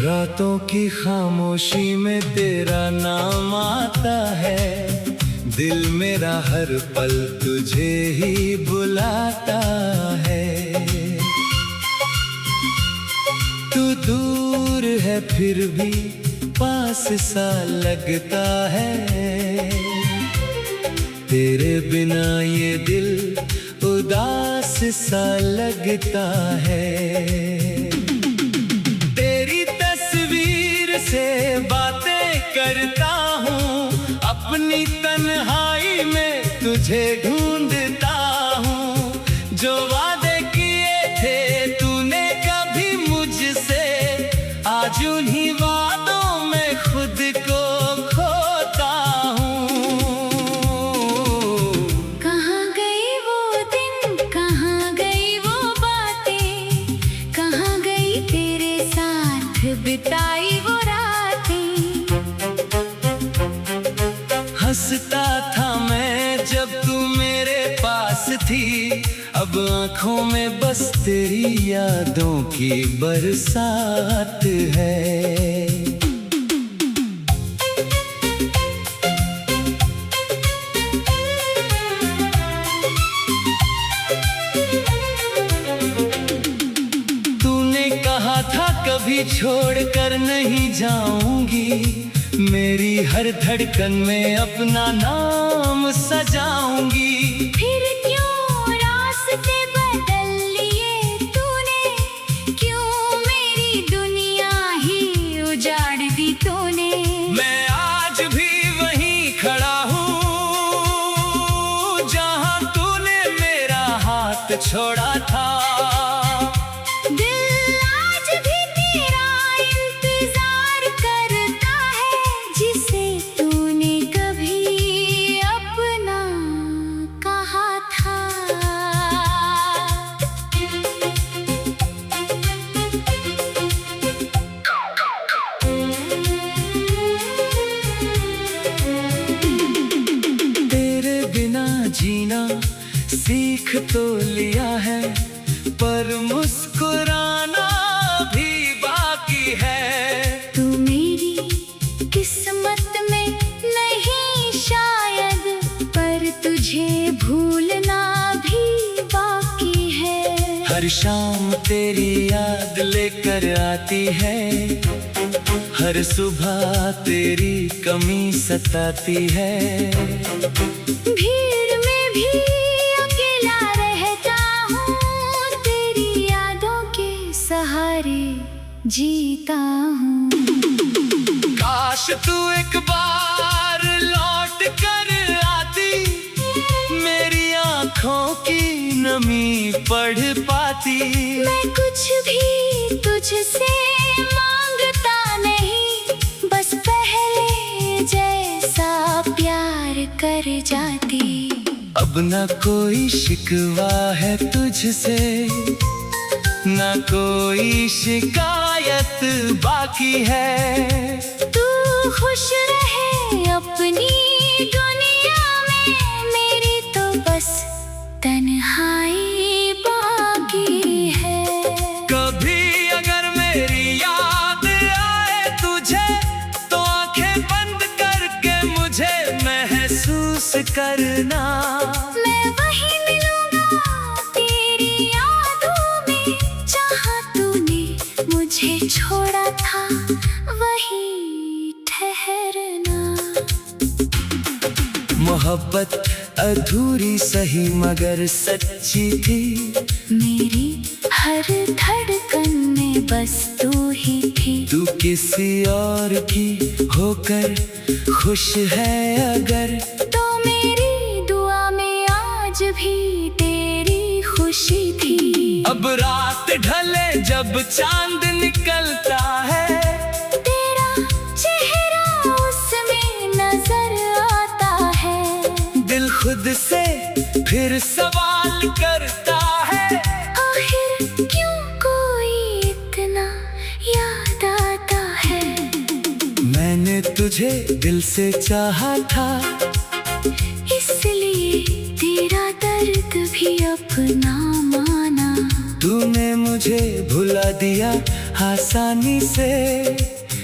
रातों की खामोशी में तेरा नाम आता है, दिल मेरा हर पल तुझे ही बुलाता है। तू दूर है फिर भी पास सा लगता है, तेरे बिना ये दिल उदास सा लगता है। तेरी तस्वीर से बातें करता हूँ, अपनी तन्हाई में तुझे ढूंढता हूँ। जो वादे किए थे तूने कभी मुझसे, आज उन्हीं वादों में खुद को खोता हूँ। कहाँ गई वो दिन, कहाँ गई वो बातें, कहाँ गई तेरे साथ बिताई वो रातें। हंसता था मैं जब तू मेरे पास थी, अब आंखों में बस तेरी यादों की बरसात है। तूने कहा था कभी छोड़कर नहीं जाऊंगी, मेरी हर धड़कन में अपना नाम सजाऊंगी। फिर क्यों रास्ते बदल लिए तूने, क्यों मेरी दुनिया ही उजाड़ दी तूने। मैं आज भी वहीं खड़ा हूँ जहाँ तूने मेरा हाथ छोड़ा था। दिल आज भी तेरा इंतजार करता है, जिसे तूने कभी अपना कहा था। तेरे बिना जीना सीख तो लिया है, पर मुस्कुराना भी बाकी है। तू मेरी किस्मत में नहीं शायद, पर तुझे भूलना भी बाकी है। हर शाम तेरी याद लेकर आती है, हर सुबह तेरी कमी सताती है। भीड़ में भी अकेला रहता हूँ, तेरी यादों के सहारे जीता हूँ। काश तू एक बार लौट कर आती, मेरी आँखों की नमी पढ़ पाती। मैं कुछ भी तुझसे मांगता नहीं, बस पहले जैसा प्यार कर जाती। अब ना कोई शिकवा है तुझसे, ना कोई शिकायत बाकी है। तू खुश रहे अपनी दुनिया में, मेरी तो बस तन्हाई बाकी है। कभी अगर मेरी याद आए तुझे, तो आंखें बंद करके मुझे महसूस करना। मैं वहीं मिलूंगा तेरी यादों में, जहाँ तूने मुझे छोड़ा था वहीं ठहरना। मोहब्बत अधूरी सही मगर सच्ची थी, मेरी हर धड़कन में बस तू ही थी। तू किसी और की होकर खुश है अगर, तो मेरी दुआ में आज भी तेरी खुशी थी। अब रात ढले जब चांद निकलता है, तेरा चेहरा उसमें नजर आता है। दिल खुद से फिर सवाल करता है, आखिर क्यों कोई इतना याद आता है। मैंने तुझे दिल से चाहा था, इसलिए तेरा दर्द भी अपना माना। तूने मुझे मुझे भुला दिया आसानी से।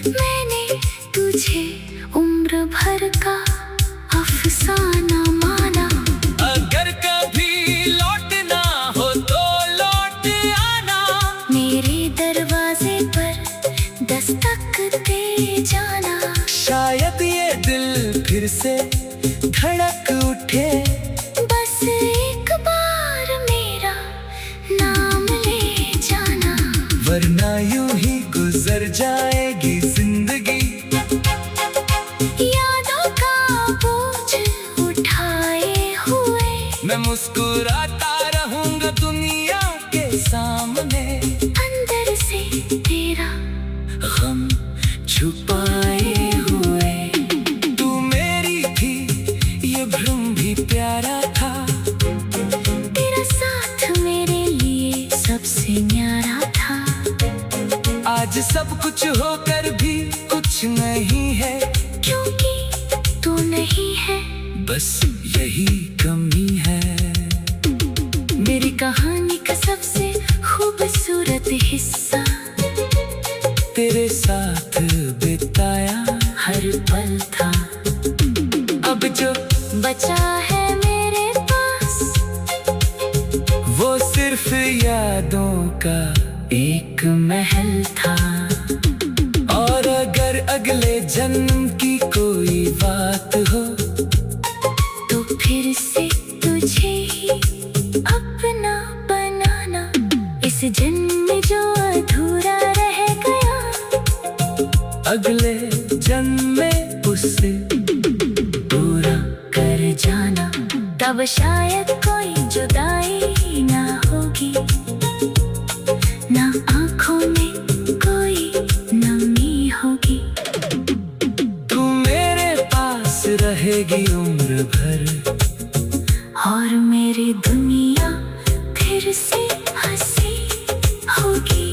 मैंने तुझे उम्र भर का अफसाना माना। अगर कभी लौटना हो तो लौट आना, मेरे दरवाजे पर दस्तक दे जाना। शायद ये दिल फिर से धड़क उठे, बस एक बार मेरा नाम ले जाना। वरना यूं ही गुजर जाएगी जिंदगी। यादों का बोझ उठाए हुए मैं मुस्कुराता रहूंगा दुनिया के सामने, अंदर से तेरा गम छुपाए हुए। तू मेरी थी ये भ्रम भी प्यारा था, तेरा साथ मेरे लिए सबसे न्यारा था। आज सब कुछ होकर भी कुछ नहीं है, क्योंकि तू नहीं है। बस यही कमी है। मेरी कहानी का सबसे खूबसूरत हिस्सा तेरे साथ बिताया हर पल था। अब जो बचा है मेरे पास वो सिर्फ यादों का एक महल था। और अगर अगले जन्म की कोई बात हो तो फिर से तुझे ही अपना बनाना। इस जन्म में जो अधूरा रह गया, अगले जन्म में उससे पूरा कर जाना। तब शायद कोई जुदाई ना होगी, ना आँखों में कोई नमी होगी। तू मेरे पास रहेगी उम्र भर, और मेरी दुनिया फिर से हंसी होगी।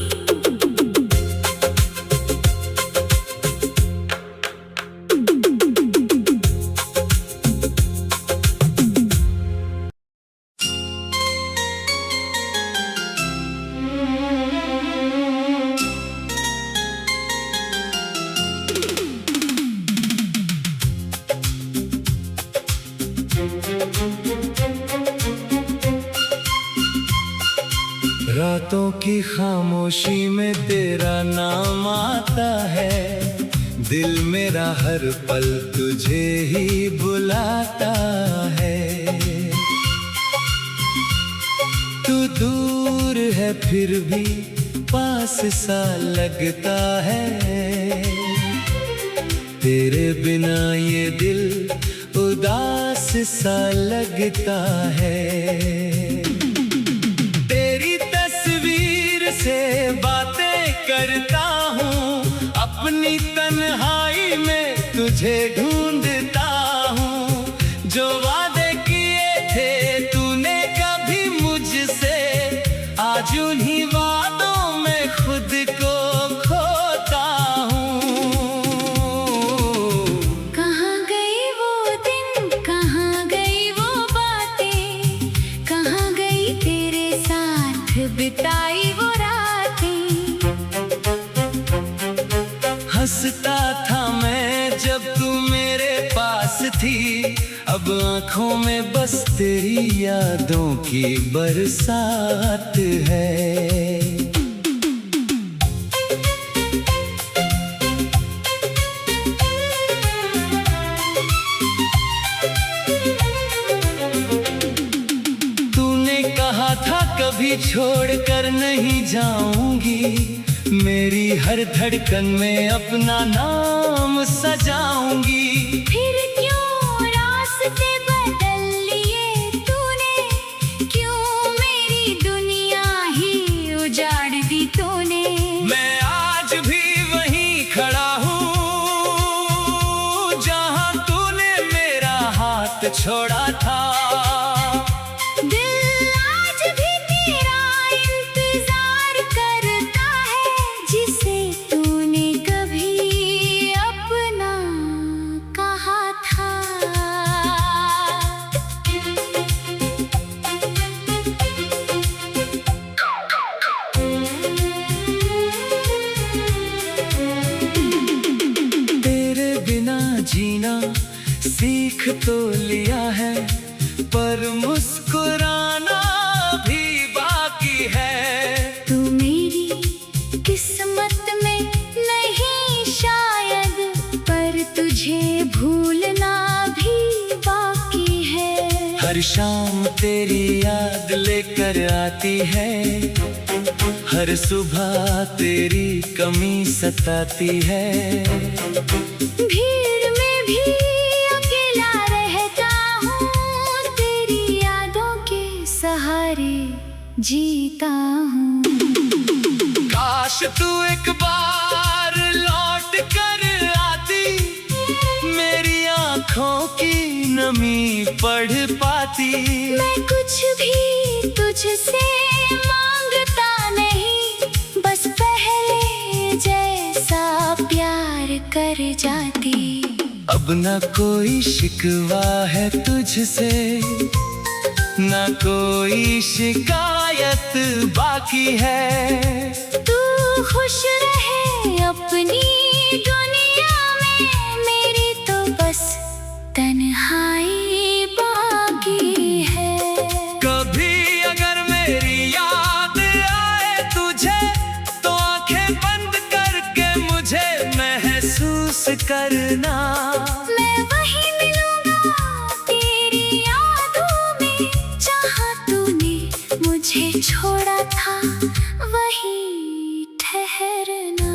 रातों की खामोशी में तेरा नाम आता है, दिल मेरा हर पल तुझे ही बुलाता है। तू दूर है फिर भी पास सा लगता है, तेरे बिना ये दिल उदास सा लगता है। से बातें करता हूँ अपनी तन्हाई में, तुझे ढूंढता हूँ। जो वादे किए थे तूने कभी मुझसे, आज उन्हीं वादों में खुद को खोता हूँ। कहाँ गई वो दिन, कहाँ गई वो बातें, कहाँ गई तेरे साथ बिताई वो रातें। हंसता था मैं जब तू मेरे पास थी, अब आंखों में बस तेरी यादों की बरसात है। तूने कहा था कभी छोड़कर नहीं जाऊंगी, मेरी हर धड़कन में अपना नाम सजाऊंगी। फिर क्यों रास्ते बदल लिए तूने, क्यों मेरी दुनिया ही उजाड़ दी तूने। मैं आज भी वहीं खड़ा हूँ जहाँ तूने मेरा हाथ छोड़ा था। दिल आज भी तेरा इंतजार करता है, जिसे तूने कभी अपना कहा था। सीख तो लिया है, पर मुस्कुराना भी बाकी है। तू मेरी किस्मत में नहीं शायद, पर तुझे भूलना भी बाकी है। हर शाम तेरी याद लेकर आती है, हर सुबह तेरी कमी सताती है। भीड़ में भी अकेला रहता हूँ, तेरी यादों के सहारे जीता हूँ। काश तू एक बार लौट कर आती, मेरी आँखों की नमी पढ़ पाती। मैं कुछ भी तुझसे मांगता नहीं, बस पहले जैसा प्यार कर जाती। अब ना कोई शिकवा है तुझसे, ना कोई शिकायत बाकी है। तू खुश रहे अपनी दुनिया में, मेरी तो बस तन्हाई बाकी है। कभी अगर मेरी याद आए तुझे, तो आंखें बंद करके मुझे महसूस करना। मैं वहीं मिलूंगा तेरी यादों में, जहाँ तूने मुझे छोड़ा था वहीं ठहरना।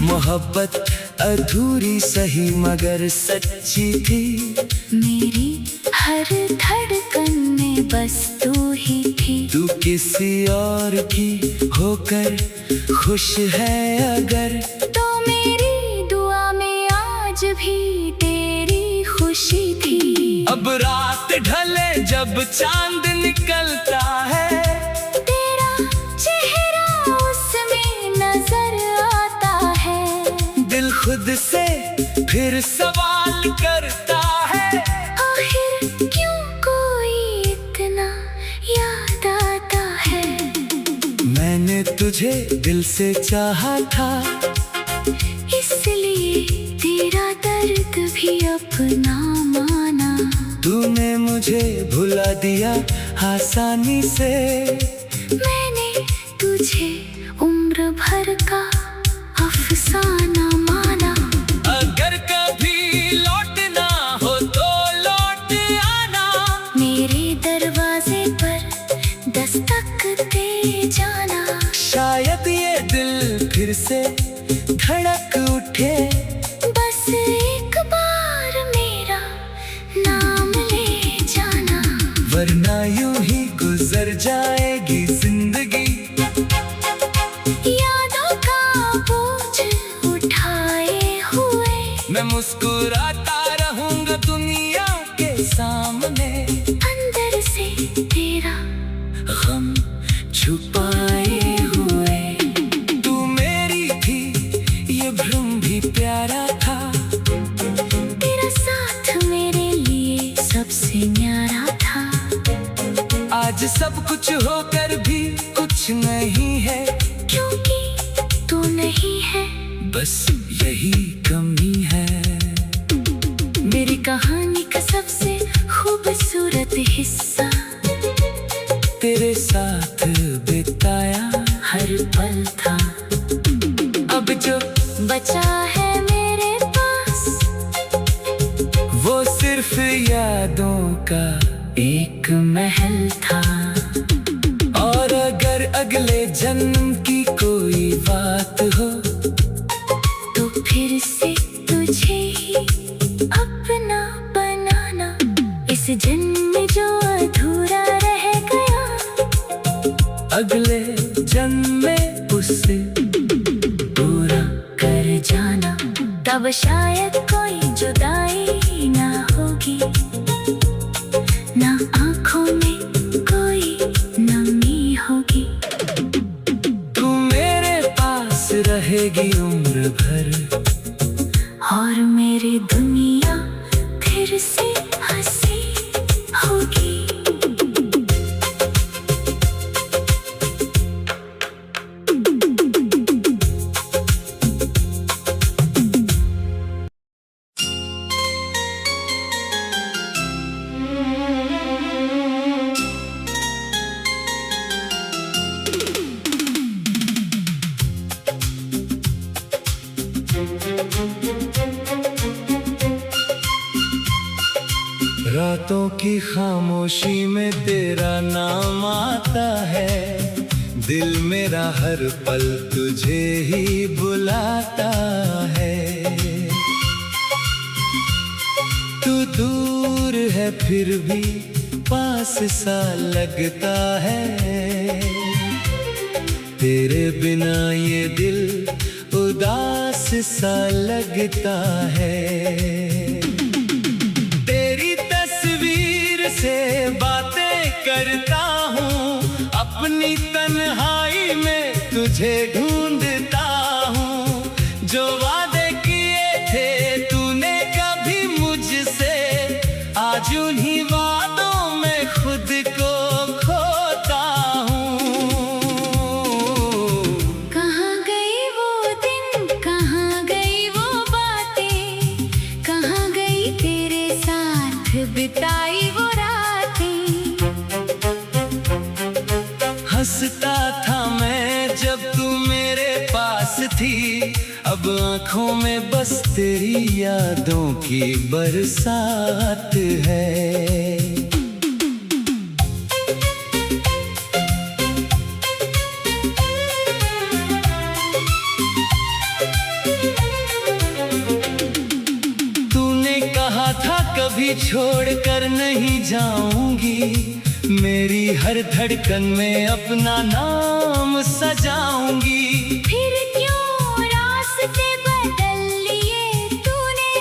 मोहब्बत अधूरी सही मगर सच्ची थी, मेरी हर धड़कन में बस तू ही थी। तू किसी और की होकर खुश है अगर, तो मेरी दुआ में आज भी तेरी खुशी थी। अब रात ढले जब चांद निकलता है, तेरा चेहरा उसमें नजर आता है। दिल खुद से फिर सवाल करता है, आखिर क्यों कोई इतना याद आता है। मैंने तुझे दिल से चाहा था, इसलिए तेरा दर्द भी अपना माना। तूने मुझे भुला दिया आसानी से, मैंने तुझे उम्र भर का अफसाना माना। अगर कभी लौटना हो तो लौट आना, मेरे दरवाजे पर दस्तक दे जाना। शायद ये दिल फिर से धड़क उठे, बस एक बार मेरा नाम ले जाना। वरना यूं ही गुजर जाएगी जिंदगी, यादों का बोझ उठाए हुए। मैं मुस्कुराता रहूंगा दुनिया के सामने, अंदर से तेरा गम छुपाए हुए। तू मेरी थी ये भ्रम भी प्यारा था, तेरा साथ मेरे लिए सबसे न्यारा था। आज सब कुछ होकर भी कुछ नहीं है, क्योंकि तू नहीं है, बस यही कमी है। मेरी कहानी का सबसे खूबसूरत हिस्सा, तेरे साथ बिताया हर पल था। अब जो बचा है मेरे पास, वो सिर्फ यादों का एक महल था। और अगर अगले जन्म की कोई बात हो, तो फिर से तुझे ही अपना बनाना। इस जन्म में जो अधूरा रह गया, अगले जन्म में उससे पूरा कर जाना। तब शायद कोई जुदाई ना होगी, ना आँखों में कोई नमी होगी। तू मेरे पास रहेगी उम्र भर, और मेरी दुनिया फिर से हंसी होगी। रातों की खामोशी में तेरा नाम आता है, दिल मेरा हर पल तुझे ही बुलाता है। तू दूर है फिर भी पास सा लगता है, तेरे बिना ये दिल उदास सा लगता है। तेरी तस्वीर से बातें करता हूँ, अपनी तन्हाई में तुझे ढूंढता हूँ। जो वादे किए थे तूने कभी मुझसे, आज उन्हीं वादों में खुद को खोता हूँ। कहाँ गई वो दिन, कहाँ गई वो बातें, कहाँ गई तेरे साथ बिताई वो रातें। हंसता था मैं जब तू मेरे पास थी, अब आंखों में बस तेरी यादों की बरसात है। तूने कहा था कभी छोड़कर नहीं जाऊंगी, मेरी हर धड़कन में अपना नाम सजाऊंगी। फिर क्यों रास्ते बदल लिए तूने,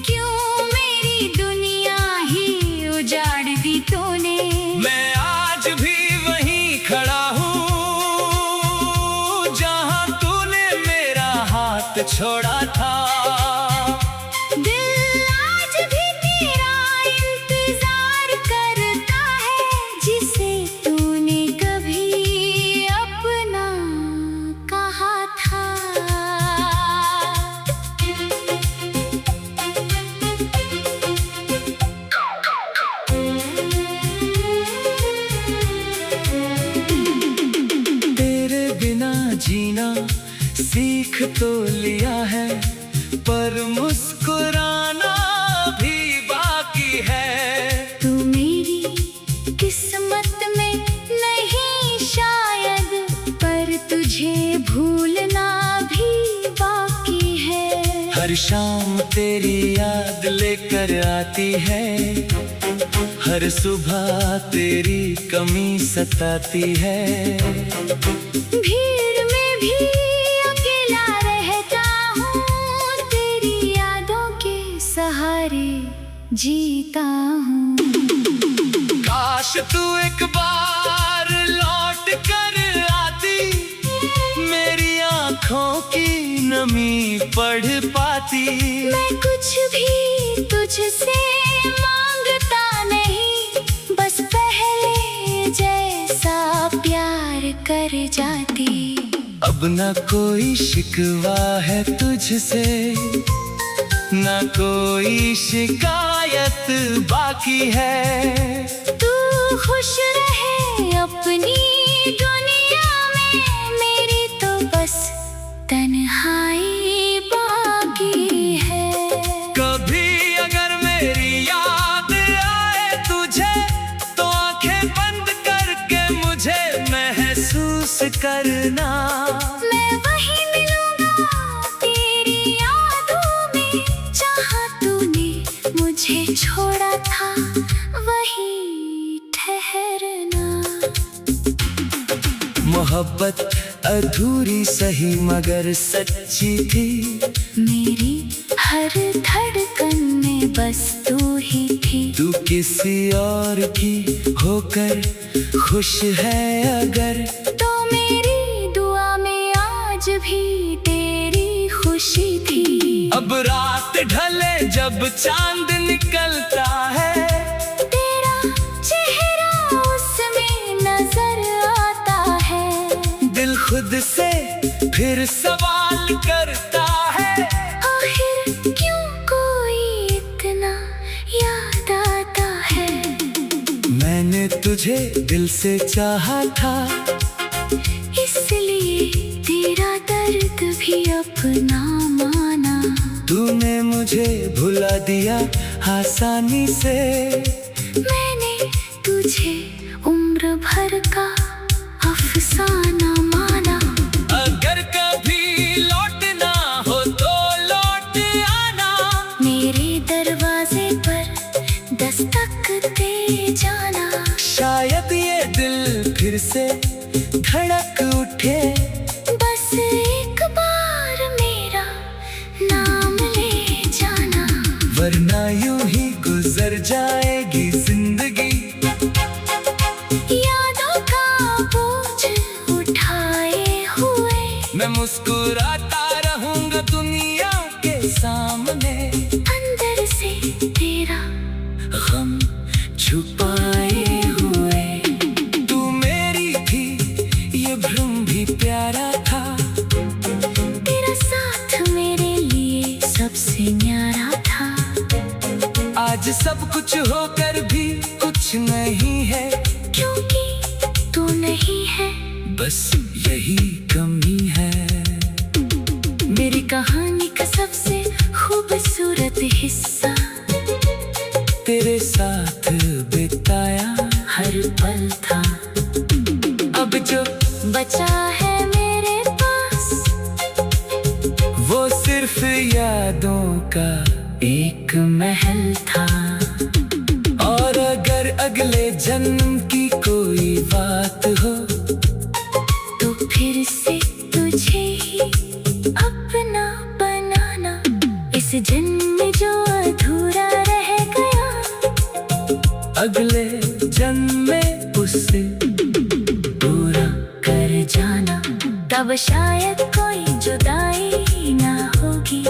क्यों मेरी दुनिया ही उजाड़ दी तूने। मैं आज भी वहीं खड़ा हूँ जहाँ तूने मेरा हाथ छोड़ा था। दिल आज भी तेरा इंतजार करता है, जिसे तूने कभी अपना कहा था। तेरे बिना जीना सीख तो लिया है, पर मुस्कुराना भी बाकी है। तू मेरी किस्मत में नहीं शायद, पर तुझे भूलना भी बाकी है। हर शाम तेरी याद लेकर आती है, हर सुबह तेरी कमी सताती है। भीड़ में भी अकेला रहता हूँ, तेरी यादों के सहारे जीता हूँ। काश तू एक बार लौट कर आती, मेरी आँखों की नमी पढ़ पाती। मैं कुछ भी तुझसे मांगता नहीं, बस पहले जैसा प्यार कर जाती। अब ना कोई शिकवा है तुझसे, ना कोई शिकायत बाकी है। तू खुश रहे अपनी दुनिया में, मेरी तो बस तन्हाई बाकी है। कभी अगर मेरी याद आए तुझे, तो आंखें बंद करके मुझे महसूस करना। मैं वहीं मिलूंगा तेरी यादों में, जहाँ तूने मुझे छोड़ा था वहीं ठहरना। मोहब्बत अधूरी सही मगर सच्ची थी, मेरी हर धड़कन में बस तू ही थी। तू किसी और की होकर खुश है अगर, तो मेरी दुआ में आज भी तेरी खुशी थी। अब रात ढले जब चांद निकलता है, तेरा चेहरा उसमें नजर आता है। दिल खुद से फिर सवाल करता है, आखिर क्यों कोई इतना याद आता है। मैंने तुझे दिल से चाहा था, इसलिए तेरा दर्द भी अपना माना। तूने मुझे भुला दिया आसानी से, मैंने तुझे उम्र भर का अफसाना माना। अगर कभी लौटना हो तो लौट आना, मेरे दरवाजे पर दस्तक दे जाना। शायद ये दिल फिर से धड़क उठे, बस एक बार मेरा नाम ले जाना। वरना यूं ही गुजर जाएगी जिंदगी, यादों का बोझ उठाए हुए। मैं मुस्कुराता रहूंगा दुनिया के सामने, अंदर से तेरा गम छुपाए हुए। तू मेरी थी, ये भ्रम भी प्यारा था, तेरा साथ मेरे लिए सबसे न्यारा था। आज सब कुछ होकर भी कुछ नहीं है, क्योंकि तू नहीं है। बस यही कमी है। मेरी कहानी का सबसे खूबसूरत हिस्सा, तेरे साथ बिताया हर पल था। अब जो बचा है मेरे पास, वो सिर्फ यादों का एक महल था। और अगर अगले जन्म की कोई बात हो, तो फिर से तुझे ही अपना बनाना। इस जन्म में जो अधूरा रह गया, अगले जन्म में उससे पूरा कर जाना। तब शायद कोई जुदाई ना होगी।